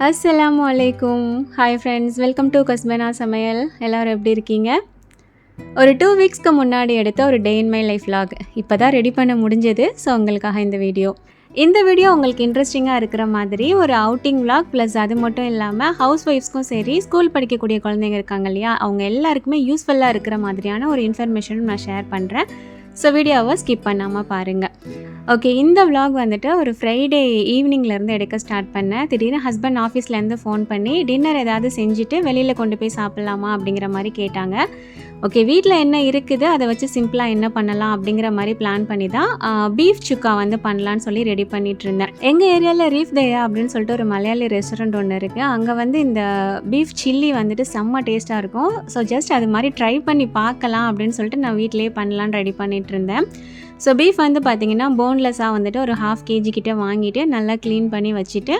அஸ்ஸலாமு அலைக்கும். Hi friends, welcome to கஸ்பனா சமையல். எல்லோரும் எப்படி இருக்கீங்க? ஒரு 2 வீக்ஸ்க்கு முன்னாடி எடுத்த ஒரு டே இன் மை லைஃப் vlog இப்போ தான் ரெடி பண்ண முடிஞ்சது. ஸோ உங்களுக்காக இந்த வீடியோ உங்களுக்கு இன்ட்ரெஸ்டிங்காக இருக்கிற மாதிரி ஒரு அவுட்டிங் vlog ப்ளஸ் அது மட்டும் இல்லாமல் ஹவுஸ் ஒய்ஃப்ஸ்க்கும் சரி, ஸ்கூல் படிக்கக்கூடிய குழந்தைங்க இருக்காங்க இல்லையா, அவங்க எல்லாருக்குமே யூஸ்ஃபுல்லாக இருக்கிற மாதிரியான ஒரு இன்ஃபர்மேஷனும் நான் ஷேர் பண்ணுறேன். ஸோ வீடியோவை ஸ்கிப் பண்ணாமல் பாருங்கள். ஓகே, இந்த vlog வந்துட்டு ஒரு ஃப்ரைடே ஈவினிங்லேருந்து எடுக்க ஸ்டார்ட் பண்ணேன். திடீர்னு ஹஸ்பண்ட் ஆஃபீஸ்லேருந்து ஃபோன் பண்ணி டின்னர் ஏதாவது செஞ்சுட்டு வெளியில் கொண்டு போய் சாப்பிட்லாமா அப்படிங்கிற மாதிரி கேட்டாங்க. ஓகே, வீட்டில் என்ன இருக்குது அதை வச்சு சிம்பிளாக என்ன பண்ணலாம் அப்படிங்கிற மாதிரி பிளான் பண்ணி தான் பீஃப் சுக்கா வந்து பண்ணலான்னு சொல்லி ரெடி பண்ணிகிட்டு இருந்தேன். எங்கள் ஏரியாவில் ரீஃப் தயா அப்படின்னு சொல்லிட்டு ஒரு மலையாளி ரெஸ்டாரண்ட் ஒன்று இருக்குது. அங்கே வந்து இந்த பீஃப் சில்லி வந்துட்டு செம்ம டேஸ்ட்டாக இருக்கும். ஸோ ஜஸ்ட் அது மாதிரி ட்ரை பண்ணி பார்க்கலாம் அப்படின்னு சொல்லிட்டு நான் வீட்டிலேயே பண்ணலான்னு ரெடி பண்ணிகிட்டு இருந்தேன். ஸோ பீஃப் வந்து பார்த்திங்கன்னா போன்லெஸ்ஸாக வந்துட்டு ஒரு 1/2 kg கிட்டே வாங்கிட்டு நல்லா க்ளீன் பண்ணி வச்சுட்டு,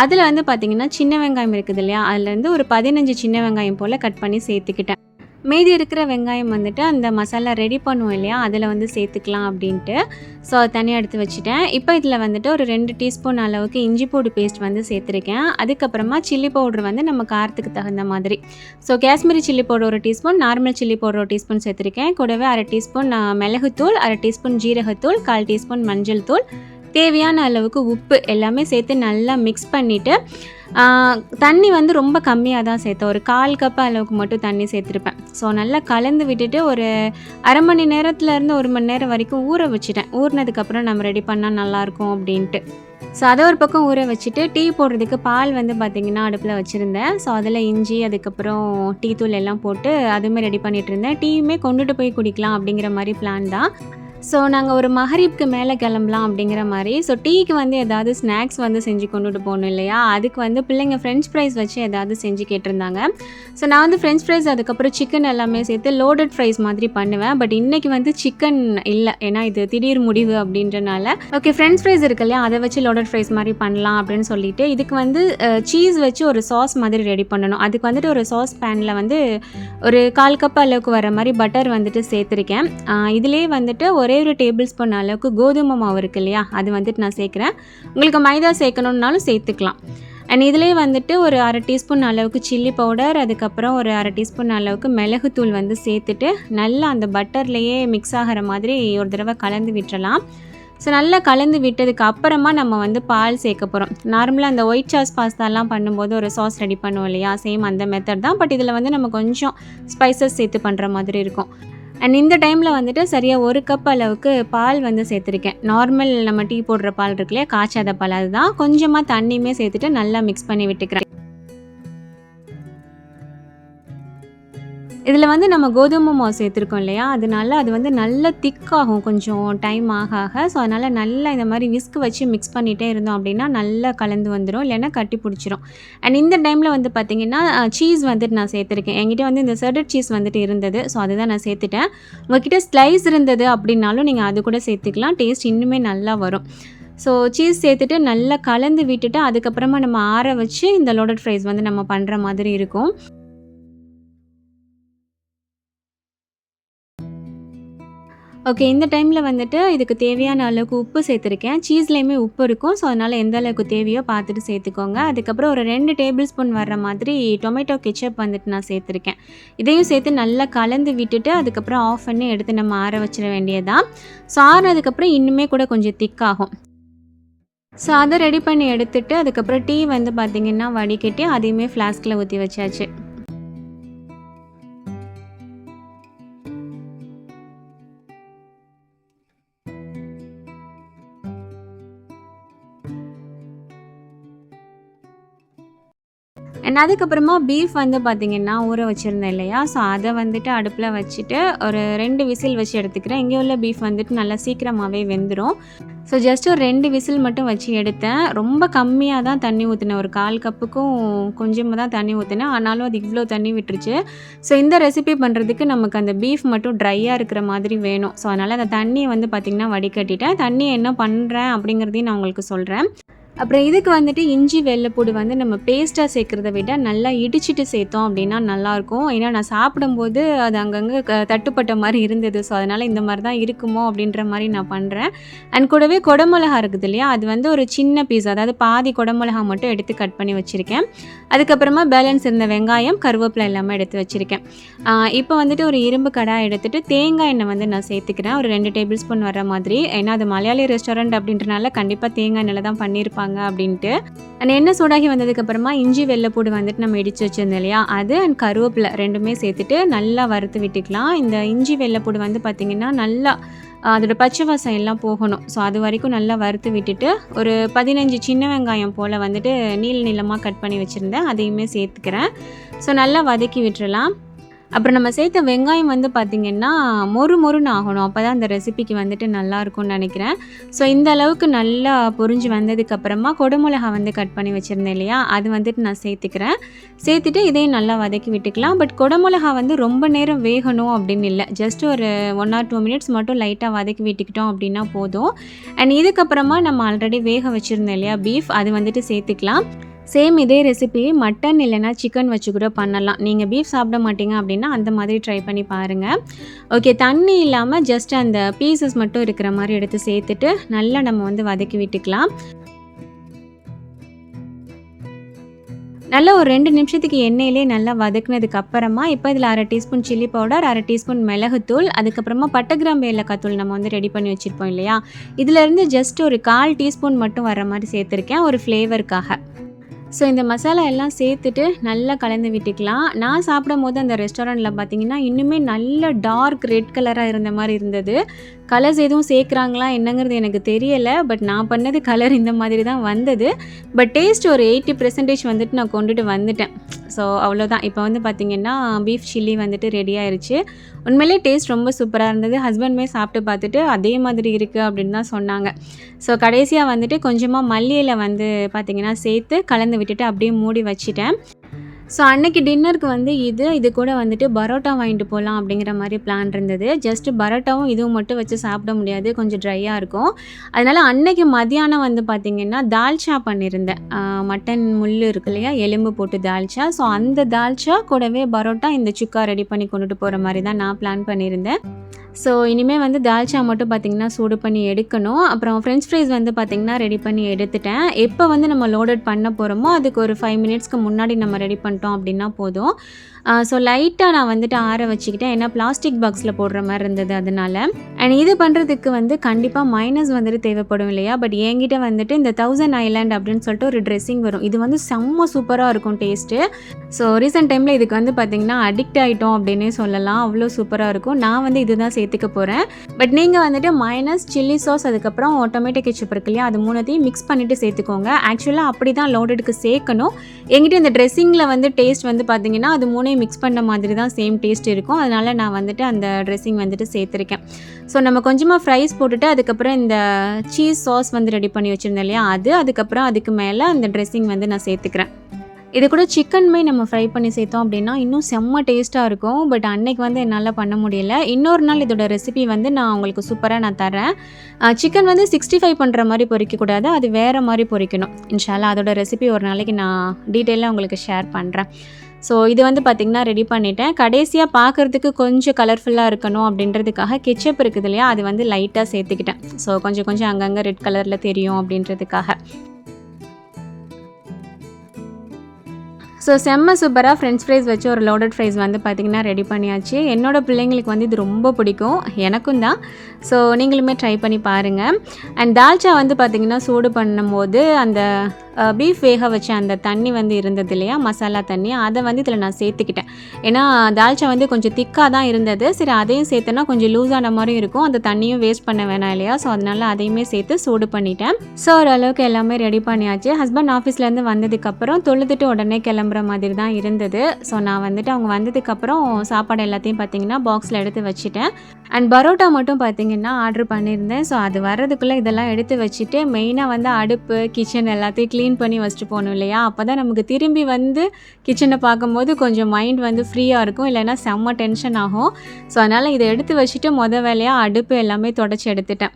அதில் வந்து பார்த்திங்கன்னா சின்ன வெங்காயம் இருக்குது இல்லையா, அதுலேருந்து ஒரு 15 சின்ன வெங்காயம் போல் கட் பண்ணி சேர்த்துக்கிட்டேன். மீதி இருக்கிற வெங்காயம் வந்துட்டு அந்த மசாலா ரெடி பண்ணுவோம் இல்லையா, அதில் வந்து சேர்த்துக்கலாம் அப்படின்ட்டு. ஸோ அது தனியாக எடுத்து வச்சுட்டேன். இப்போ இதில் வந்துட்டு ஒரு 2 டீஸ்பூன் அளவுக்கு இஞ்சி பூண்டு பேஸ்ட் வந்து சேர்த்துருக்கேன். அதுக்கப்புறமா சில்லி பவுடர் வந்து நம்ம காரத்துக்கு தகுந்த மாதிரி. So Kashmiri chilli powder 1 teaspoon, normal chilli powder 1 teaspoon சேர்த்துருக்கேன். கூடவே 1/2 டீஸ்பூன் மிளகுத்தூள், 1/2 டீஸ்பூன் ஜீரகத்தூள், 1/4 டீஸ்பூன் மஞ்சள் தூள், தேவையான அளவுக்கு உப்பு எல்லாமே சேர்த்து நல்லா மிக்ஸ் பண்ணிவிட்டு, தண்ணி வந்து ரொம்ப கம்மியாக தான் சேர்த்தேன். ஒரு 1/4 கப் அளவுக்கு மட்டும் தண்ணி சேர்த்துருப்பேன். ஸோ நல்லா கலந்து விட்டுட்டு ஒரு அரை மணி நேரத்துலேருந்து 1 மணி நேரம் வரைக்கும் ஊற வச்சுட்டேன். ஊறினதுக்கப்புறம் நம்ம ரெடி பண்ணால் நல்லாயிருக்கும் அப்படின்ட்டு. ஸோ அதை ஒரு பக்கம் ஊற வச்சுட்டு, டீ போடுறதுக்கு பால் வந்து பார்த்திங்கன்னா அடுப்பில் வச்சுருந்தேன். ஸோ அதில் இஞ்சி, அதுக்கப்புறம் டீ தூள் எல்லாம் போட்டு அதுவுமே ரெடி பண்ணிகிட்டு இருந்தேன். டீயுமே கொண்டுட்டு போய் குடிக்கலாம் அப்படிங்கிற மாதிரி பிளான் தான். ஸோ நாங்கள் ஒரு மகரிப்க்கு மேலே கிளம்பலாம் அப்படிங்கிற மாதிரி. ஸோ டீக்கு வந்து ஏதாவது ஸ்நாக்ஸ் வந்து செஞ்சு கொண்டுட்டு போகணும் இல்லையா, அதுக்கு வந்து பிள்ளைங்க ஃப்ரெஞ்ச் ஃப்ரைஸ் வச்சு ஏதாவது செஞ்சு கேட்டிருந்தாங்க. ஸோ நான் வந்து ஃப்ரெஞ்ச் ஃப்ரைஸ் அதுக்கப்புறம் சிக்கன் எல்லாமே சேர்த்து லோடட் ஃப்ரைஸ் மாதிரி பண்ணுவேன். பட் இன்றைக்கி வந்து சிக்கன் இல்லை, ஏன்னா இது திடீர் முடிவு அப்படின்றனால ஓகே ஃப்ரெஞ்ச் ஃப்ரைஸ் இருக்கு இல்லையா, அதை வச்சு லோடட் ஃப்ரைஸ் மாதிரி பண்ணலாம் அப்படின்னு சொல்லிட்டு, இதுக்கு வந்து சீஸ் வச்சு ஒரு சாஸ் மாதிரி ரெடி பண்ணணும். அதுக்கு வந்துட்டு ஒரு சாஸ் பேனில் வந்து ஒரு 1/4 கப் அளவுக்கு வர மாதிரி பட்டர் வந்துட்டு சேர்த்துருக்கேன். இதிலே வந்துட்டு ஒரே ஒரு டேபிள் ஸ்பூன் அளவுக்கு கோதுமை மாவு இருக்குது இல்லையா, அது வந்துட்டு நான் சேர்க்குறேன். உங்களுக்கு மைதா சேர்க்கணுன்னாலும் சேர்த்துக்கலாம். அண்ட் இதிலே வந்துட்டு ஒரு 1/2 டீஸ்பூன் அளவுக்கு சில்லி பவுடர், அதுக்கப்புறம் ஒரு 1/2 டீஸ்பூன் அளவுக்கு மிளகுத்தூள் வந்து சேர்த்துட்டு நல்லா அந்த பட்டர்லேயே மிக்ஸ் ஆகிற மாதிரி ஒரு தடவை கலந்து விட்டுறலாம். ஸோ நல்லா கலந்து விட்டதுக்கு அப்புறமா நம்ம வந்து பால் சேர்க்க போகிறோம். நார்மலாக அந்த ஒயிட் சாஸ் பாஸ்தாலாம் பண்ணும்போது ஒரு சாஸ் ரெடி பண்ணுவோம் இல்லையா, சேம் அந்த மெத்தட் தான். பட் இதில் வந்து நம்ம கொஞ்சம் ஸ்பைசஸ் சேர்த்து பண்ணுற மாதிரி இருக்கும். அண்ட் இந்த டைமில் வந்துட்டு சரியாக 1 கப் அளவுக்கு பால் வந்து சேர்த்துருக்கேன். நார்மல் நம்ம டீ போடுற பால் இருக்கு இல்லையா, காய்ச்சாத பால், அதுதான். கொஞ்சமாக தண்ணியுமே சேர்த்துட்டு நல்லா மிக்ஸ் பண்ணி விட்டுக்கிறேன். இதில் வந்து நம்ம கோதுமை மாவு சேர்த்துருக்கோம் இல்லையா, அதனால அது வந்து நல்லா திக்காகும் கொஞ்சம் டைம் ஆக. ஸோ அதனால் நல்லா இந்த மாதிரி விஸ்க் வச்சு மிக்ஸ் பண்ணிகிட்டே இருந்தோம் அப்படின்னா நல்லா கலந்து வந்துடும், இல்லைன்னா கட்டி பிடிச்சிரும். அண்ட் இந்த டைமில் வந்து பார்த்திங்கன்னா சீஸ் வந்துட்டு நான் சேர்த்துருக்கேன். என்கிட்ட வந்து இந்த செடர் சீஸ் வந்துட்டு இருந்தது. ஸோ அதுதான் நான் சேர்த்துட்டேன். உங்கள்கிட்ட ஸ்லைஸ் இருந்தது அப்படின்னாலும் நீங்கள் அது கூட சேர்த்துக்கலாம். டேஸ்ட் இன்னுமே நல்லா வரும். ஸோ சீஸ் சேர்த்துட்டு நல்லா கலந்து விட்டுட்டு அதுக்கப்புறமா நம்ம ஆற வச்சு இந்த லோடட் ஃப்ரைஸ் வந்து நம்ம பண்ணுற மாதிரி இருக்கும். ஓகே, இந்த டைமில் வந்துட்டு இதுக்கு தேவையான அளவுக்கு உப்பு சேர்த்துருக்கேன். சீஸ்லேயுமே உப்பு இருக்கும். ஸோ அதனால் எந்த அளவுக்கு தேவையோ பார்த்துட்டு சேர்த்துக்கோங்க. அதுக்கப்புறம் ஒரு 2 டேபிள் ஸ்பூன் வர்ற மாதிரி டொமேட்டோ கெச்சப் வந்துட்டு நான் சேர்த்துருக்கேன். இதையும் சேர்த்து நல்லா கலந்து விட்டுட்டு அதுக்கப்புறம் ஆஃப் பண்ணி எடுத்து நம்ம ஆற வச்சிட வேண்டியதான். ஸோ ஆறினதுக்கப்புறம் இன்னுமே கூட கொஞ்சம் திக்காகும். ஸோ அதை ரெடி பண்ணி எடுத்துகிட்டு அதுக்கப்புறம் டீ வந்து பார்த்திங்கன்னா வடிகட்டி அதையுமே ஃப்ளாஸ்கில் ஊற்றி வச்சாச்சு. அண்ட் அதுக்கப்புறமா பீஃப் வந்து பார்த்திங்கன்னா ஊற வச்சுருந்தேன் இல்லையா, ஸோ அதை வந்துட்டு அடுப்பில் வச்சுட்டு ஒரு 2 விசில் வச்சு எடுத்துக்கிறேன். இங்கே உள்ள பீஃப் வந்துட்டு நல்லா சீக்கிரமாகவே வெந்துடும். ஸோ ஜஸ்ட் ஒரு 2 விசில் மட்டும் வச்சு எடுத்தேன். ரொம்ப கம்மியாக தான் தண்ணி ஊற்றினேன். ஒரு 1/4 கப்புக்கும் கொஞ்சமாக தான் தண்ணி ஊற்றினேன். ஆனாலும் அது இவ்வளோ தண்ணி விட்டுருச்சு. ஸோ இந்த ரெசிபி பண்ணுறதுக்கு நமக்கு அந்த பீஃப் மட்டும் ட்ரையாக இருக்கிற மாதிரி வேணும். ஸோ அதனால் அந்த தண்ணியை வந்து பார்த்திங்கன்னா வடிகட்டிட்டேன். தண்ணியை என்ன பண்ணுறேன் அப்படிங்கிறதையும் நான் உங்களுக்கு சொல்கிறேன். அப்புறம் இதுக்கு வந்துட்டு இஞ்சி வெள்ளைப்பூடு வந்து நம்ம பேஸ்ட்டாக சேர்க்குறத விட நல்லா இடிச்சிட்டு சேர்த்தோம் அப்படின்னா நல்லாயிருக்கும். ஏன்னா நான் சாப்பிடும்போது அது அங்கங்கே தட்டுப்பட்ட மாதிரி இருந்தது. ஸோ அதனால் இந்த மாதிரி தான் இருக்குமோ அப்படின்ற மாதிரி நான் பண்ணுறேன். அண்ட் கூடவே குடமிளகா இருக்குது இல்லையா, அது வந்து ஒரு சின்ன பீஸ், அதாவது பாதி குடமிளகா மட்டும் எடுத்து கட் பண்ணி வச்சுருக்கேன். அதுக்கப்புறமா பேலன்ஸ் இருந்த வெங்காயம், கருவேப்பிலை எல்லாமே எடுத்து வச்சுருக்கேன். இப்போ வந்துட்டு ஒரு இரும்பு கடாய் எடுத்துகிட்டு தேங்காய் எண்ணெய் வந்து நான் சேர்த்துக்கிறேன். ஒரு 2 டேபிள் ஸ்பூன் வர மாதிரி. ஏன்னா அது மலையாளி ரெஸ்டாரண்ட் அப்படின்றனால கண்டிப்பாக தேங்காய் எண்ணெயில் தான் பண்ணியிருப்பாங்க அப்படின்ட்டு. அந்த எண்ணெய் சூடாகி வந்ததுக்கப்புறமா இஞ்சி வெள்ளைப்பூடு வந்துட்டு நம்ம இடித்து வச்சுருந்தோம் இல்லையா, அது அண்ட் கருவேப்பிலை 2மே சேர்த்துட்டு நல்லா வறுத்து விட்டுக்கலாம். இந்த இஞ்சி வெள்ளைப்பூடு வந்து பார்த்திங்கன்னா நல்லா அதோட பச்சை வாசம் எல்லாம் போகணும். ஸோ அது வரைக்கும் நல்லா வறுத்து விட்டுட்டு ஒரு 15 சின்ன வெங்காயம் போல் வந்துட்டு நீளமாக கட் பண்ணி வச்சுருந்தேன், அதையுமே சேர்த்துக்கிறேன். ஸோ நல்லா வதக்கி விட்டுறலாம். அப்புறம் நம்ம சேர்த்த வெங்காயம் வந்து பார்த்திங்கன்னா மொறுன்னு ஆகணும். அப்போ தான் அந்த ரெசிபிக்கு வந்துட்டு நல்லாயிருக்கும்னு நினைக்கிறேன். ஸோ இந்த அளவுக்கு நல்லா பொரிஞ்சு வந்ததுக்கப்புறமா குடமிளகா வந்து கட் பண்ணி வச்சுருந்தேன் இல்லையா, அது வந்துட்டு நான் சேர்த்துக்கிறேன். சேர்த்துட்டு இதையும் நல்லா வதக்கி விட்டுக்கலாம். பட் குடமிளகா வந்து ரொம்ப நேரம் வேகணும் அப்படின்னு இல்லை, ஜஸ்ட் ஒரு 1 or 2 மினிட்ஸ் மட்டும் லைட்டாக வதக்கி விட்டுக்கிட்டோம் அப்படின்னா போதும். அண்ட் இதுக்கப்புறமா நம்ம ஆல்ரெடி வேக வச்சுருந்தோம் இல்லையா பீஃப், அது வந்துட்டு சேர்த்துக்கலாம். சேம் இதே ரெசிபி மட்டன் இல்லைனா சிக்கன் வச்சு கூட பண்ணலாம். நீங்கள் பீஃப் சாப்பிட மாட்டீங்க அப்படின்னா அந்த மாதிரி ட்ரை பண்ணி பாருங்கள். ஓகே, தண்ணி இல்லாமல் ஜஸ்ட் அந்த பீசஸ் மட்டும் இருக்கிற மாதிரி எடுத்து சேர்த்துட்டு நல்லா நம்ம வந்து வதக்கி விட்டுக்கலாம். நல்லா ஒரு 2 நிமிஷத்துக்கு எண்ணெயிலே நல்லா வதக்குனதுக்கு அப்புறமா இப்போ இதில் 1/2 டீஸ்பூன் சில்லி பவுடர், 1/2 டீஸ்பூன் மிளகுத்தூள், அதுக்கப்புறமா பட்டை கிராம்பு ஏலக்காய் தூள் நம்ம வந்து ரெடி பண்ணி வச்சுருப்போம் இல்லையா, இதிலேருந்து ஜஸ்ட் ஒரு 1/4 டீஸ்பூன் மட்டும் வர மாதிரி சேர்த்துருக்கேன் ஒரு ஃப்ளேவருக்காக. ஸோ இந்த மசாலா எல்லாம் சேர்த்துட்டு நல்லா கலந்து விட்டுக்கலாம். நான் சாப்பிடும் போது அந்த ரெஸ்டாரண்ட்டில் பார்த்திங்கன்னா இன்னுமே நல்ல டார்க் ரெட் கலராக இருந்த மாதிரி இருந்தது. கலர்ஸ் எதுவும் சேர்க்குறாங்களா என்னங்கிறது எனக்கு தெரியலை. பட் நான் பண்ணது கலர் இந்த மாதிரி தான் வந்தது. பட் டேஸ்ட் ஒரு 80% வந்துட்டு நான் கொண்டுட்டு வந்துட்டேன். ஸோ அவ்வளோதான். இப்போ வந்து பார்த்திங்கன்னா பீஃப் சில்லி வந்துட்டு ரெடி ஆயிடுச்சு. உண்மையிலே டேஸ்ட் ரொம்ப சூப்பராக இருந்தது. ஹஸ்பண்டுமே சாப்பிட்டு பார்த்துட்டு அதே மாதிரி இருக்குது அப்படின்னு தான் சொன்னாங்க. ஸோ கடைசியாக வந்துட்டு கொஞ்சமாக மல்லி இலை வந்து பார்த்திங்கன்னா சேர்த்து கலந்து விட்டுட்டு அப்படியே மூடி வச்சிட்டேன். ஸோ அன்றைக்கி டின்னருக்கு வந்து இது கூட வந்துட்டு பரோட்டா வாங்கிட்டு போகலாம் அப்படிங்கிற மாதிரி பிளான் இருந்தது. ஜஸ்ட்டு பரோட்டாவும் இதுவும் மட்டும் வச்சு சாப்பிட முடியாது, கொஞ்சம் ட்ரையாக இருக்கும். அதனால் அன்றைக்கி மதியானம் வந்து பார்த்திங்கன்னா தால்ச்சா பண்ணியிருந்தேன். மட்டன் முள் இருக்கு இல்லையா, எலும்பு போட்டு தால்ச்சா. ஸோ அந்த தால்ச்சா கூடவே பரோட்டா இந்த சுக்கா ரெடி பண்ணி கொண்டுட்டு போகிற மாதிரி தான் நான் பிளான் பண்ணியிருந்தேன். ஸோ இனிமேல் வந்து தால்ச்சா மட்டும் பார்த்திங்கன்னா சூடு பண்ணி எடுக்கணும். அப்புறம் ஃப்ரெஞ்ச் ஃப்ரைஸ் வந்து பார்த்திங்கன்னா ரெடி பண்ணி எடுத்துட்டேன். எப்போ வந்து நம்ம லோடட் பண்ண போகிறோமோ அதுக்கு ஒரு 5 மினிட்ஸ்க்கு முன்னாடி நம்ம ரெடி பண்ணிட்டோம் அப்படின்னா போதும். ஸோ லைட்டாக நான் வந்துட்டு ஆற வச்சுக்கிட்டேன், ஏன்னா பிளாஸ்டிக் பாக்ஸில் போடுற மாதிரி இருந்தது அதனால். அண்ட் இது பண்ணுறதுக்கு வந்து கண்டிப்பாக மைனஸ் வந்துட்டு தேவைப்படும் இல்லையா. பட் என்கிட்ட வந்துட்டு இந்த 1000 ஐலாண்ட் அப்படின்னு சொல்லிட்டு ஒரு ட்ரெஸ்ஸிங் வரும். இது வந்து செம்ம சூப்பராக இருக்கும் டேஸ்ட்டு. ஸோ ரீசெண்ட் டைமில் இதுக்கு வந்து பார்த்திங்கன்னா அடிக்ட் ஆகிட்டோம் அப்படின்னே சொல்லலாம், அவ்வளோ சூப்பராக இருக்கும். நான் வந்து இதுதான் சேர்த்துக்க போகிறேன். பட் நீங்கள் வந்துட்டு மைனஸ், சில்லி சாஸ், அதுக்கப்புறம் டொமேட்டோ கெச்சப் இருக்கு இல்லையா, அது 3த்தையும் மிக்ஸ் பண்ணிவிட்டு சேர்த்துக்கோங்க. ஆக்சுவலாக அப்படி தான் லோடடுக்கு சேர்க்கணும். என்கிட்ட இந்த ட்ரெஸ்ஸிங்கில் வந்து டேஸ்ட் வந்து பார்த்திங்கன்னா அது 3ஐயும் மிக்ஸ் பண்ண மாதிரி தான் சேம் டேஸ்ட் இருக்கும். அதனால் நான் வந்துட்டு அந்த ட்ரெஸ்ஸிங் வந்துட்டு சேர்த்துருக்கேன். ஸோ நம்ம கொஞ்சமாக ஃப்ரைஸ் போட்டுட்டு அதுக்கப்புறம் இந்த சீஸ் சாஸ் வந்து ரெடி பண்ணி வச்சுருந்தேன் இல்லையா, அதுக்கப்புறம் அதுக்கு மேலே அந்த ட்ரெஸ்ஸிங் வந்து நான் சேர்த்துக்கிறேன். இது கூட சிக்கனுமே நம்ம ஃப்ரை பண்ணி சேர்த்தோம் அப்படின்னா இன்னும் செம்ம டேஸ்ட்டாக இருக்கும். பட் அன்னைக்கு வந்து என்னால் பண்ண முடியல. இன்னொரு நாள் இதோட ரெசிபி வந்து நான் உங்களுக்கு சூப்பராக நான் தரேன். சிக்கன் வந்து 65 பண்ணுற மாதிரி பொரிக்கக்கூடாது, அது வேறு மாதிரி பொரிக்கணும். இன்ஷால்லா அதோட ரெசிபி ஒரு நாளைக்கு நான் டீட்டெயிலாக உங்களுக்கு ஷேர் பண்ணுறேன். ஸோ இது வந்து பார்த்திங்கன்னா ரெடி பண்ணிட்டேன். கடைசியாக பார்க்குறதுக்கு கொஞ்சம் கலர்ஃபுல்லாக இருக்கணும் அப்படின்றதுக்காக கெச்சப் இருக்குது இல்லையா, அது வந்து லைட்டாக சேர்த்துக்கிட்டேன். ஸோ கொஞ்சம் அங்கங்கே ரெட் கலரில் தெரியும் அப்படின்றதுக்காக. ஸோ செம்ம சூப்பராக ஃப்ரெஞ்ச் ஃப்ரைஸ் வச்சு ஒரு லோடட் ஃப்ரைஸ் வந்து பார்த்திங்கன்னா ரெடி பண்ணியாச்சு. என்னோடய பிள்ளைங்களுக்கு வந்து இது ரொம்ப பிடிக்கும், எனக்கும் தான். ஸோ நீங்களுமே ட்ரை பண்ணி பாருங்கள். அண்ட் தால்ச்சா வந்து பார்த்திங்கன்னா சூடு பண்ணும்போது அந்த பீஃப் வேக வச்ச அந்த தண்ணி வந்து இருந்தது இல்லையா, மசாலா தண்ணி, அதை வந்து இதில் நான் சேர்த்துக்கிட்டேன். ஏன்னா தால்ச்சா வந்து கொஞ்சம் திக்காக தான் இருந்தது. சரி அதையும் சேர்த்தனா கொஞ்சம் லூஸான மாதிரியும் இருக்கும், அந்த தண்ணியும் வேஸ்ட் பண்ண வேணாம் இல்லையா. ஸோ அதனால் அதையுமே சேர்த்து சூடு பண்ணிட்டேன். ஸோ ஓரளவுக்கு எல்லாமே ரெடி பண்ணியாச்சு. ஹஸ்பண்ட் ஆஃபீஸ்லேருந்து வந்ததுக்கப்புறம் தொழுதுட்டு உடனே கிளம்புற மாதிரி தான் இருந்தது. ஸோ நான் வந்துட்டு அவங்க வந்ததுக்கப்புறம் சாப்பாடு எல்லாத்தையும் பார்த்திங்கன்னா பாக்ஸில் எடுத்து வச்சுட்டேன். அண்ட் பரோட்டா மட்டும் பார்த்திங்கன்னா ஆர்டர் பண்ணியிருந்தேன். ஸோ அது வர்றதுக்குள்ளே இதெல்லாம் எடுத்து வச்சுட்டு மெயினாக வந்து அடுப்பு, கிச்சன் எல்லாத்தையும் க்ளீன் பண்ணி வச்சுட்டு போகணும் இல்லையா. அப்போ தான் நமக்கு திரும்பி வந்து கிச்சனை பார்க்கும்போது கொஞ்சம் மைண்ட் வந்து ஃப்ரீயாக இருக்கும், இல்லைன்னா செம்ம டென்ஷன் ஆகும். ஸோ அதனால் இதை எடுத்து வச்சுட்டு வேலையாக அடுப்பு எல்லாமே தொடச்சி எடுத்துட்டேன்.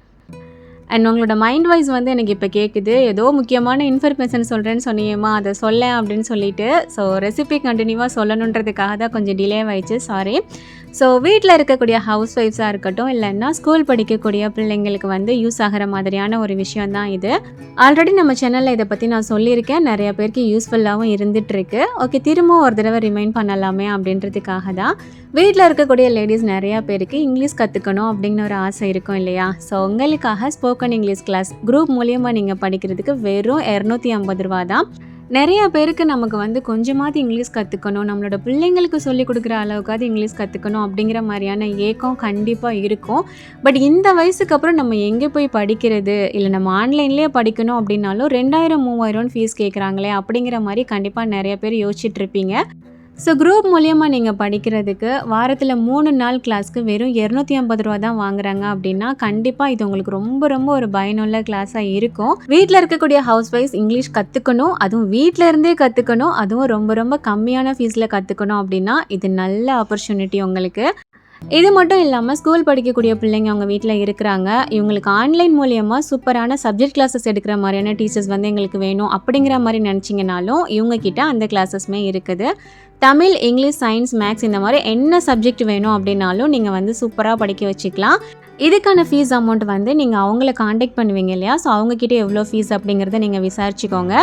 அண்ட் உங்களோட மைண்ட் வாய்ஸ் வந்து எனக்கு இப்போ கேட்குது, ஏதோ முக்கியமான இன்ஃபர்மேஷன் சொல்கிறேன்னு சொன்னியேம்மா, அதை சொல்லேன் அப்படின்னு சொல்லிட்டு. ஸோ ரெசிபி கண்டினியூவாக சொல்லணுன்றதுக்காக தான் கொஞ்சம் டிலே ஆயிடுச்சு, சாரி. ஸோ வீட்டில் இருக்கக்கூடிய ஹவுஸ் ஒய்ஃப்ஸாக இருக்கட்டும், இல்லைன்னா ஸ்கூல் படிக்கக்கூடிய பிள்ளைங்களுக்கு வந்து யூஸ் ஆகிற மாதிரியான ஒரு விஷயம் தான் இது. ஆல்ரெடி நம்ம சேனலில் இதை பற்றி நான் சொல்லியிருக்கேன், நிறைய பேருக்கு யூஸ்ஃபுல்லாகவும் இருந்துகிட்ருக்கு. ஓகே, திரும்பவும் ஒரு தடவை ரிமைண்ட் பண்ணலாமே அப்படின்றதுக்காக தான். வீட்டில் இருக்கக்கூடிய லேடிஸ் நிறையா பேருக்கு இங்கிலீஷ் கற்றுக்கணும் அப்படிங்கிற ஒரு ஆசை இருக்கும் இல்லையா? ஸோ உங்களுக்காக ஸ்போக்கன் இங்கிலீஷ் கிளாஸ் குரூப் மூலியமாக நீங்கள் படிக்கிறதுக்கு வெறும் 250 ரூபா தான். நிறையா பேருக்கு நமக்கு வந்து கொஞ்சமாவது இங்கிலீஷ் கற்றுக்கணும், நம்மளோட பிள்ளைங்களுக்கு சொல்லிக் கொடுக்குற அளவுக்காவது இங்கிலீஷ் கற்றுக்கணும் அப்படிங்கிற மாதிரியான ஏக்கம் கண்டிப்பாக இருக்கும். பட் இந்த வயசுக்கு அப்புறம் நம்ம எங்கே போய் படிக்கிறது, இல்லை நம்ம ஆன்லைன்லேயே படிக்கணும் அப்படின்னாலும் 2000-3000 ஃபீஸ் கேட்குறாங்களே அப்படிங்கிற மாதிரி கண்டிப்பாக நிறைய பேர் யோசிச்சுட்ருப்பீங்க. ஸோ குரூப் மூலியமாக நீங்கள் படிக்கிறதுக்கு வாரத்தில் 3 நாள் கிளாஸ்க்கு வெறும் 250 ரூபா தான் வாங்குறாங்க அப்படின்னா கண்டிப்பாக இது உங்களுக்கு ரொம்ப ரொம்ப ஒரு பயனுள்ள கிளாஸாக இருக்கும். வீட்டில் இருக்கக்கூடிய ஹவுஸ் ஒய்ஃப்ஸ் இங்கிலீஷ் கற்றுக்கணும், அதுவும் வீட்டில் இருந்தே கற்றுக்கணும், அதுவும் ரொம்ப ரொம்ப கம்மியான ஃபீஸில் கற்றுக்கணும் அப்படின்னா இது நல்ல ஆப்பர்ச்சுனிட்டி உங்களுக்கு. இது மட்டும் இல்லாமல் ஸ்கூல் படிக்கக்கூடிய பிள்ளைங்க அவங்க வீட்டில் இருக்கிறாங்க, இவங்களுக்கு ஆன்லைன் மூலியமாக சூப்பரான சப்ஜெக்ட் கிளாஸஸ் எடுக்கிற மாதிரியான டீச்சர்ஸ் வந்து எங்களுக்கு வேணும் அப்படிங்கிற மாதிரி நினச்சிங்கனாலும் இவங்கக்கிட்ட அந்த கிளாஸஸ்மே இருக்குது. தமிழ், இங்கிலீஷ், சயின்ஸ், மேக்ஸ் இந்த மாதிரி என்ன சப்ஜெக்ட் வேணும் அப்படின்னாலும் நீங்கள் வந்து சூப்பராக படிக்க வச்சுக்கலாம். இதுக்கான ஃபீஸ் அமௌண்ட் வந்து நீங்கள் அவங்கள காண்டாக்ட் பண்ணுவீங்க இல்லையா? ஸோ அவங்கக்கிட்ட எவ்வளோ ஃபீஸ் அப்படிங்கிறத நீங்கள் விசாரிச்சுக்கோங்க.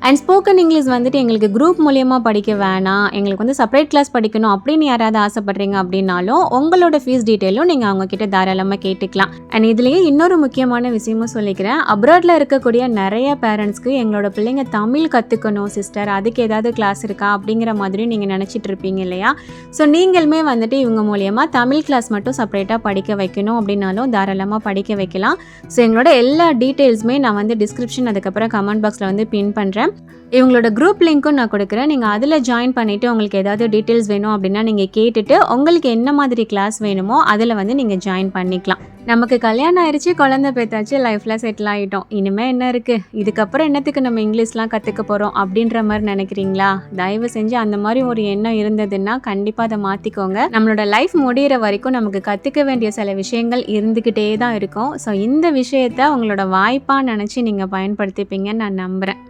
அண்ட் ஸ்போக்கன் இங்கிலீஷ் வந்துட்டு எங்களுக்கு குரூப் மூலியமாக படிக்க வேணாம், எங்களுக்கு வந்து செப்பரேட் கிளாஸ் படிக்கணும் அப்படின்னு யாராவது ஆசைப்பட்றீங்க அப்படின்னாலும் உங்களோட ஃபீஸ் டீட்டெயிலும் நீங்கள் அவங்கக்கிட்ட தாராளமாக கேட்டுக்கலாம். அண்ட் இதுலேயே இன்னொரு முக்கியமான விஷயமும் சொல்லிக்கிறேன், அப்ராடில் இருக்கக்கூடிய நிறைய பேரண்ட்ஸ்க்கு எங்களோட பிள்ளைங்க தமிழ் கற்றுக்கணும் சிஸ்டர், அதுக்கு ஏதாவது கிளாஸ் இருக்கா அப்படிங்கிற மாதிரி நீங்கள் நினச்சிட்டு இருப்பீங்க இல்லையா? ஸோ நீங்களுமே வந்துட்டு இவங்க மூலியமாக தமிழ் கிளாஸ் மட்டும் செப்பரேட்டாக படிக்க வைக்கணும் அப்படின்னாலும் தாராளமாக படிக்க வைக்கலாம். ஸோ எங்களோட எல்லா டீட்டெயில்ஸுமே நான் வந்து டிஸ்கிரிப்ஷன் அதுக்கப்புறம் கமெண்ட் பாக்ஸில் வந்து பின் பண்ணுறேன். இவங்களோட குரூப் லிங்க்கும் நான் கொடுக்குறேன், நீங்கள் அதில் ஜாயின் பண்ணிவிட்டு உங்களுக்கு ஏதாவது டீட்டெயில்ஸ் வேணும் அப்படின்னா நீங்கள் கேட்டுட்டு உங்களுக்கு என்ன மாதிரி கிளாஸ் வேணுமோ அதில் வந்து நீங்கள் ஜாயின் பண்ணிக்கலாம். நமக்கு கல்யாணம் ஆயிடுச்சு, குழந்தை பேத்தாச்சு, லைஃப்பில் செட்டில் ஆகிட்டோம், இனிமேல் என்ன இருக்குது, இதுக்கப்புறம் என்னத்துக்கு நம்ம இங்கிலீஷ்லாம் கற்றுக்க போகிறோம் அப்படின்ற மாதிரி நினைக்கிறீங்களா? தயவு செஞ்சு அந்த மாதிரி ஒரு எண்ணம் இருந்ததுன்னா கண்டிப்பாக அதை மாற்றிக்கோங்க. நம்மளோட லைஃப் முடிகிற வரைக்கும் நமக்கு கற்றுக்க வேண்டிய சில விஷயங்கள் இருந்துக்கிட்டே தான் இருக்கும். ஸோ இந்த விஷயத்தை உங்களோட வாய்ப்பாக நினச்சி நீங்கள் பயன்படுத்திப்பீங்கன்னு நான் நம்புகிறேன்.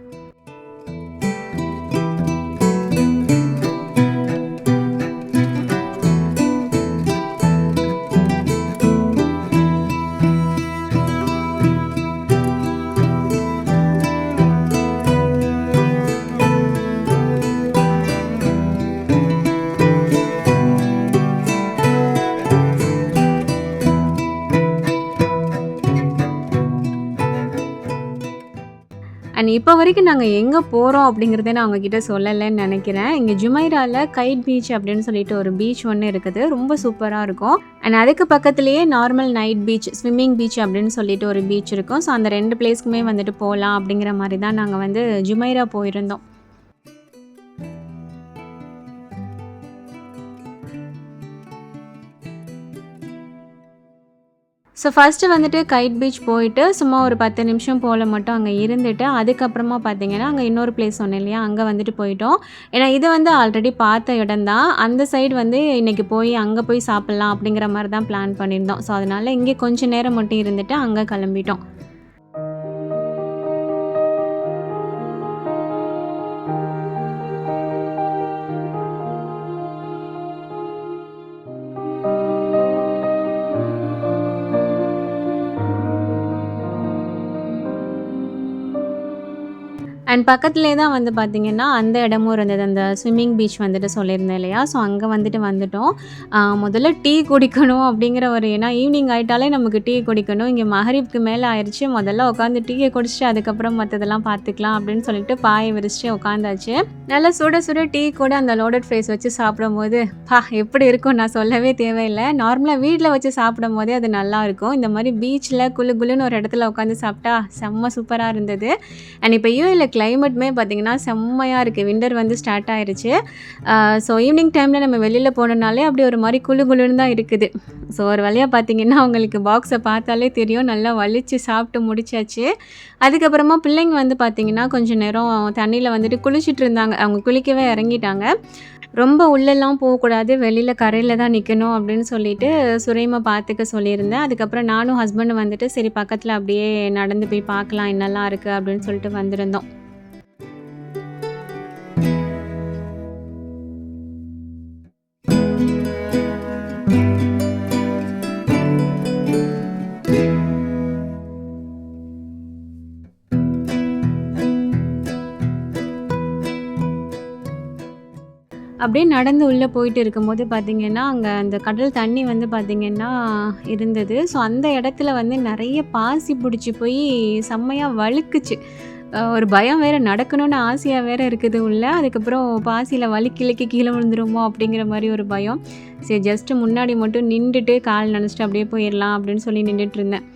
அண்ட் இப்போ வரைக்கும் நாங்கள் எங்கே போகிறோம் அப்படிங்கிறத நான் அவங்கக்கிட்ட சொல்லலைன்னு நினைக்கிறேன். இங்கே ஜுமைராவில் கைட் பீச் அப்படின்னு சொல்லிட்டு ஒரு பீச் ஒன்று இருக்குது, ரொம்ப சூப்பராக இருக்கும். அண்ட் அதுக்கு பக்கத்துலேயே normal night beach, swimming beach அப்படின்னு சொல்லிட்டு ஒரு பீச் இருக்கும். ஸோ அந்த 2 பிளேஸ்க்குமே வந்துட்டு போகலாம் அப்படிங்கிற மாதிரி தான் நாங்கள் வந்து ஜுமைரா போயிருந்தோம். ஸோ ஃபஸ்ட்டு வந்துட்டு கைட் பீச் போயிட்டு சும்மா ஒரு 10 நிமிஷம் போல் மட்டும் அங்கே இருந்துட்டு அதுக்கப்புறமா பார்த்தீங்கன்னா அங்கே இன்னொரு பிளேஸ் சொன்னேன் இல்லையா, அங்கே வந்துட்டு போயிட்டோம். ஏன்னா இது வந்து ஆல்ரெடி பார்த்த இடம் தான், அந்த சைடு வந்து இன்றைக்கி போய் அங்கே போய் சாப்பிட்லாம் அப்படிங்கிற மாதிரி தான் பிளான் பண்ணியிருந்தோம். ஸோ அதனால் இங்கே கொஞ்சம் நேரம் மட்டும் இருந்துட்டு அங்கே கிளம்பிட்டோம். அண்ட் பக்கத்துலேயே தான் வந்து பார்த்திங்கன்னா அந்த இடமும் இருந்தது, அந்த ஸ்விம்மிங் பீச் வந்துட்டு சொல்லியிருந்தேன் இல்லையா? ஸோ அங்கே வந்துட்டோம். முதல்ல டீ குடிக்கணும் அப்படிங்கிற ஒரு, ஏன்னா ஈவினிங் ஆகிட்டாலே நமக்கு டீ குடிக்கணும். இங்கே மகரிப்க்கு மேலே ஆயிடுச்சு, முதல்ல உட்காந்து டீயை குடிச்சிட்டு அதுக்கப்புறம் மற்றதெல்லாம் பார்த்துக்கலாம் அப்படின்னு சொல்லிட்டு பாயை விரிச்சிட்டு உட்காந்தாச்சு. நல்லா சுட சுட டீ கூட அந்த லோடட் ஃப்ரைஸ் வச்சு சாப்பிடும்போது எப்படி இருக்கும் நான் சொல்லவே தேவையில்லை. நார்மலாக வீட்டில் வச்சு சாப்பிடும் போதே அது நல்லாயிருக்கும். இந்த மாதிரி பீச்சில் குளு குளுன்னு ஒரு இடத்துல உட்காந்து சாப்பிட்டா செம்ம சூப்பராக இருந்தது. அண்ட் இப்போ யூஏல கிளைமேட்டுமே பார்த்திங்கன்னா செம்மையாக இருக்குது, விண்டர் வந்து ஸ்டார்ட் ஆகிருச்சு. ஸோ ஈவினிங் டைமில் நம்ம வெளியில் போனோம்னாலே அப்படி ஒரு மாதிரி குளு குளுன்னு தான் இருக்குது. ஸோ ஒரு வழியாக பார்த்திங்கன்னா அவங்களுக்கு பாக்ஸை பார்த்தாலே தெரியும், நல்லா வலிச்சு சாப்பிட்டு முடிச்சாச்சு. அதுக்கப்புறமா பிள்ளைங்க வந்து பார்த்திங்கன்னா கொஞ்சம் நேரம் தண்ணியில் வந்துட்டு குளிச்சுட்டு இருந்தாங்க, அவங்க குளிக்கவே இறங்கிட்டாங்க. ரொம்ப உள்ளெல்லாம் போகக்கூடாது, வெளியில கரையில தான் நிக்கணும் அப்படின்னு சொல்லிட்டு சுரைமா பார்த்துக்க சொல்லியிருந்தேன். அதுக்கப்புறம் நானும் ஹஸ்பண்டும் வந்துட்டு சரி பக்கத்துல அப்படியே நடந்து போய் பார்க்கலாம் என்னலாம் இருக்கு அப்படின்னு சொல்லிட்டு வந்திருந்தோம். அப்படியே நடந்து உள்ள போயிட்டு இருக்கும்போது பார்த்தீங்கன்னா, அங்க அந்த கடல் தண்ணி வந்து பார்த்தீங்கன்னா இருந்தது. ஸோ அந்த இடத்துல வந்து நெறைய பாசி புடிச்சு போய் செம்மையா வழுக்குச்சு. ஒரு பயம் வேற நடக்கணும்னு ஆசையா வேற இருக்குது உள்ள. அதுக்கப்புறம் பாசியில வழுக்கி கிழுக்கி கீழ விழுந்துருமோ அப்படிங்கிற மாரி ஒரு பயம். சரி ஜஸ்ட் முன்னாடி மட்டும் நின்டுட்டு கால் நனச்சுட்டு அப்படியே போயிரலாம் அப்படின்னு சொல்லி நின்னுட்டுருந்தேன்.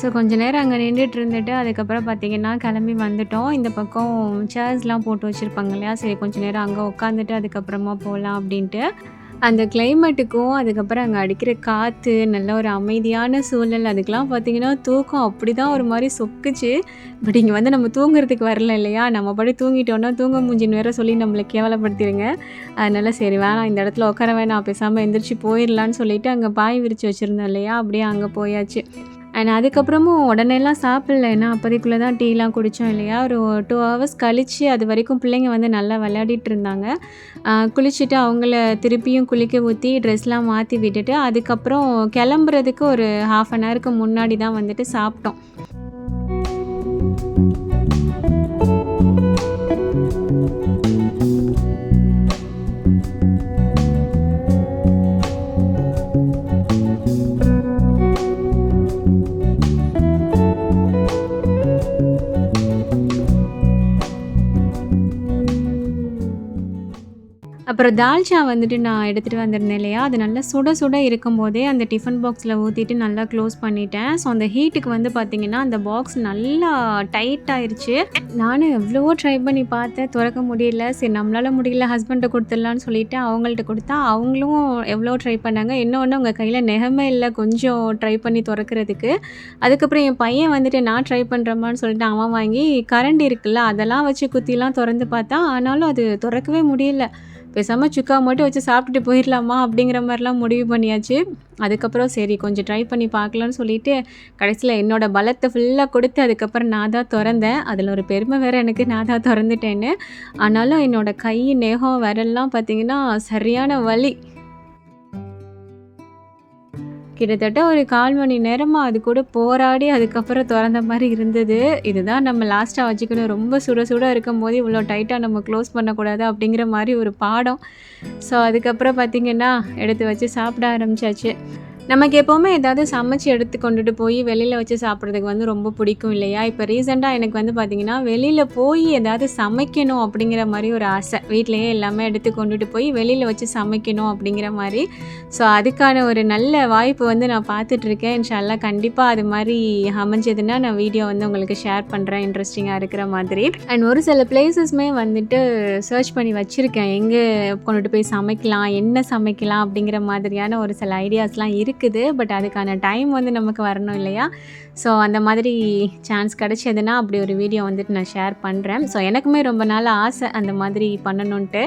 ஸோ கொஞ்ச நேரம் அங்க நின்னுட்டு இருந்துட்டு, அதுக்கப்புறம் பார்த்தீங்கன்னா, கிளம்பி வந்துட்டோம். இந்த பக்கம் சேர்ஸ்லாம் போட்டு வச்சிருப்பாங்க இல்லையா? சரி கொஞ்ச நேரம் அங்க உட்காந்துட்டு அதுக்கப்புறமா போலாம் அப்படின்ட்டு. அந்த கிளைமேட்டுக்கும், அதுக்கப்புறம் அங்க அடிக்கிற காத்து, நல்ல ஒரு அமைதியான சூழல். அதுக்கெல்லாம் பார்த்தீங்கன்னா, தூக்கம் அப்படிதான் ஒரு மாரி சொக்குச்சு. பட் இங்க வந்து நம்ம தூங்குறதுக்கு வரல இல்லையா? நம்ம பாட்டுக்கு தூங்கிட்டோம்னா, தூங்க மூஞ்சின்னு வேற சொல்லி நம்மள கேவலப்படுத்திருங்க. அதனால சரி வேணாம் இந்த இடத்துல உட்கார வேணாம். பேசாம எந்திரிச்சு போயிரலான்னு சொல்லிட்டு, அங்க பாய் விரிச்சு வச்சிருந்தோம் இல்லையா? அப்படியே அங்க போயாச்சு. அண்ட் அதுக்கப்புறமும் உடனேலாம் சாப்பிடல. ஏன்னா அப்போதைக்குள்ள தான் டீலாம் குடித்தோம் இல்லையா? ஒரு 2 ஹவர்ஸ் கழிச்சு அது வரைக்கும் பிள்ளைங்க வந்து நல்லா விளையாடிட்டு இருந்தாங்க. குளிச்சுட்டு அவங்கள திருப்பியும் குளிக்க ஊத்தி ட்ரெஸ்லாம் மாத்தி விட்டுட்டு, அதுக்கப்புறம் கிளம்புறதுக்கு ஒரு 1/2 அன் ஹவருக்கு முன்னாடி தான் வந்துட்டு சாப்பிட்டோம். அப்புறம் தால்ச்சா வந்துட்டு நான் எடுத்துகிட்டு வந்திருந்தேன் இல்லையா? அது நல்லா சுட சுட இருக்கும்போதே அந்த டிஃபன் பாக்ஸில ஊத்திட்டு நல்லா க்ளோஸ் பண்ணிட்டேன். ஸோ அந்த ஹீட்டுக்கு வந்து பார்த்திங்கன்னா, அந்த பாக்ஸ் நல்லா டைட் ஆயிருச்சு. நானும் எவ்வளவோ ட்ரை பண்ணி பார்த்தேன். தொறக்க முடியல. சரி நம்மளால முடியல ஹஸ்பண்ட்ட குடுத்துடலான்னு சொல்லிட்டு அவங்கள்ட்ட குடுத்தா, அவங்களும் எவ்வளோ ட்ரை பண்ணாங்க. இன்னொன்னு அவங்க கையில நெகமே இல்ல கொஞ்சம் ட்ரை பண்ணி தொறக்கிறதுக்கு. அதுக்கப்புறம் என் பையன் வந்துட்டு நான் ட்ரை பண்ணுறேம்மான்னு சொல்லிட்டு அவன் வாங்கி கரண்டி இருக்குல்ல, அதெல்லாம் வச்சு குத்திலாம் தொறந்து பார்த்தா, ஆனாலும் அது தொறக்கவே முடியல. பேசாம சுக்கா மட்டும் வச்சு சாப்பிட்டுட்டு போயிடலாமா அப்படிங்கிற மாதிரிலாம் முடிவு பண்ணியாச்சு. அதுக்கப்புறம் சரி கொஞ்சம் ட்ரை பண்ணி பார்க்கலான்னு சொல்லிட்டு, கடைசியில என்னோட பலத்த ஃபுல்லா கொடுத்து அதுக்கப்புறம் நான் தான் தொறந்தேன். அதில ஒரு பெருமை வேற எனக்கு நான் தான் தொறந்துட்டேன்னு. ஆனாலும் என்னோட கை, நெகம், விரல்லாம் பார்த்தீங்கன்னா சரியான வலி. கிட்டத்தட்ட ஒரு 1/4 மணி நேரமா அது கூட போராடி அதுக்கப்புறம் தொறந்த மாரி இருந்தது. இதுதான் நம்ம லாஸ்ட்டா வச்சுக்கணும். ரொம்ப சுட சுட இருக்கும்போது இவ்வளோ டைட்டா நம்ம க்ளோஸ் பண்ணக்கூடாது அப்படிங்கிற மாரி ஒரு பாடம். ஸோ அதுக்கப்புறம் பார்த்தீங்கன்னா, எடுத்து வச்சு சாப்பிட ஆரம்பிச்சாச்சு. நமக்கு எப்போவுமே ஏதாவது சமைச்சு எடுத்து கொண்டுட்டு போய் வெளியில வச்சு சாப்பிட்றதுக்கு வந்து ரொம்ப பிடிக்கும் இல்லையா? இப்போ ரீசெண்டா எனக்கு வந்து பார்த்தீங்கன்னா, வெளியில போய் ஏதாவது சமைக்கணும் அப்படிங்கிற மாரி ஒரு ஆசை. வீட்லயே எல்லாமே எடுத்து கொண்டுட்டு போய் வெளியில வச்சு சமைக்கணும் அப்படிங்கிற மாரி. ஸோ அதுக்கான ஒரு நல்ல வாய்ப்பு வந்து நான் பார்த்துட்ருக்கேன். இன்ஷா அல்லாஹ் கண்டிப்பா அது மாரி அமைஞ்சதுன்னா நான் வீடியோ வந்து உங்களுக்கு ஷேர் பண்ணுறேன் இன்ட்ரெஸ்டிங்கா இருக்கிற மாதிரி. அண்ட் ஒரு சில பிளேஸஸ்மே வந்துட்டு சர்ச் பண்ணி வச்சுருக்கேன். எங்கே கொண்டுட்டு போய் சமைக்கலாம், என்ன சமைக்கலாம் அப்படிங்கிற மாதிரியான ஒரு சில ஐடியாஸ்லாம் இருக்குது. பட் அதுக்கான டைம் வந்து நமக்கு வரணும் இல்லையா? ஸோ அந்த மாதிரி சான்ஸ் கிடைச்சதுன்னா அப்படி ஒரு வீடியோ வந்துட்டு நான் ஷேர் பண்ணுறேன். ஸோ எனக்குமே ரொம்ப நாள் ஆசை அந்த மாதிரி பண்ணணுன்ட்டு.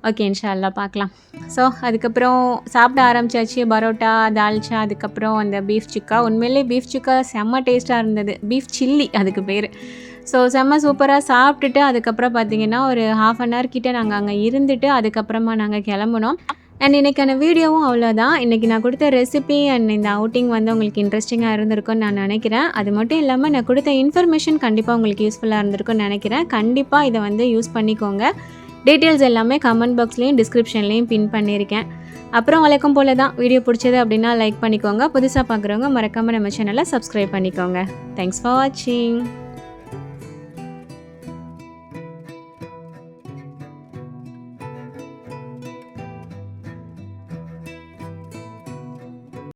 ஓகே இன்ஷா அல்லாஹ் பார்க்கலாம். ஸோ அதுக்கப்புறம் சாப்பிட ஆரம்பிச்சாச்சு. பரோட்டா, தால்ச்சா, அதுக்கப்புறம் அந்த பீஃப் சுக்கா. உண்மையிலே பீஃப் சுக்கா செம்ம டேஸ்ட்டாக இருந்தது. பீஃப் சில்லி அதுக்கு பேர். ஸோ செம்ம சூப்பராக சாப்பிட்டுட்டு அதுக்கப்புறம் பார்த்தீங்கன்னா, ஒரு 1/2 அன் ஹவர் கிட்ட நாங்கள் அங்கே இருந்துட்டு அதுக்கப்புறமா நாங்கள் கிளம்புனோம். அண்ட் இன்றைக்கான வீடியோவும் அவ்வளோதான். இன்றைக்கி நான் கொடுத்த ரெசிபி அண்ட் இந்த அவுட்டிங் வந்து உங்களுக்கு இன்ட்ரெஸ்டிங்காக இருந்திருக்கும்னு நான் நினைக்கிறேன். அது மட்டும் இல்லாமல் நான் கொடுத்த இன்ஃபர்மேஷன் கண்டிப்பாக உங்களுக்கு யூஸ்ஃபுல்லாக இருந்திருக்கும்னு நினைக்கிறேன். கண்டிப்பாக இதை வந்து யூஸ் பண்ணிக்கோங்க. டீட்டெயில்ஸ் எல்லாமே கமெண்ட் பாக்ஸ்லேயும் டிஸ்கிரிப்ஷன்லேயும் பின் பண்ணியிருக்கேன். அப்புறம் வழக்கம் போல தான் வீடியோ பிடிச்சது அப்படின்னா லைக் பண்ணிக்கோங்க. புதுசாக பார்க்குறவங்க மறக்காமல் நம்ம சேனலை சப்ஸ்கிரைப் பண்ணிக்கோங்க. தேங்க்ஸ் ஃபார் வாட்சிங்.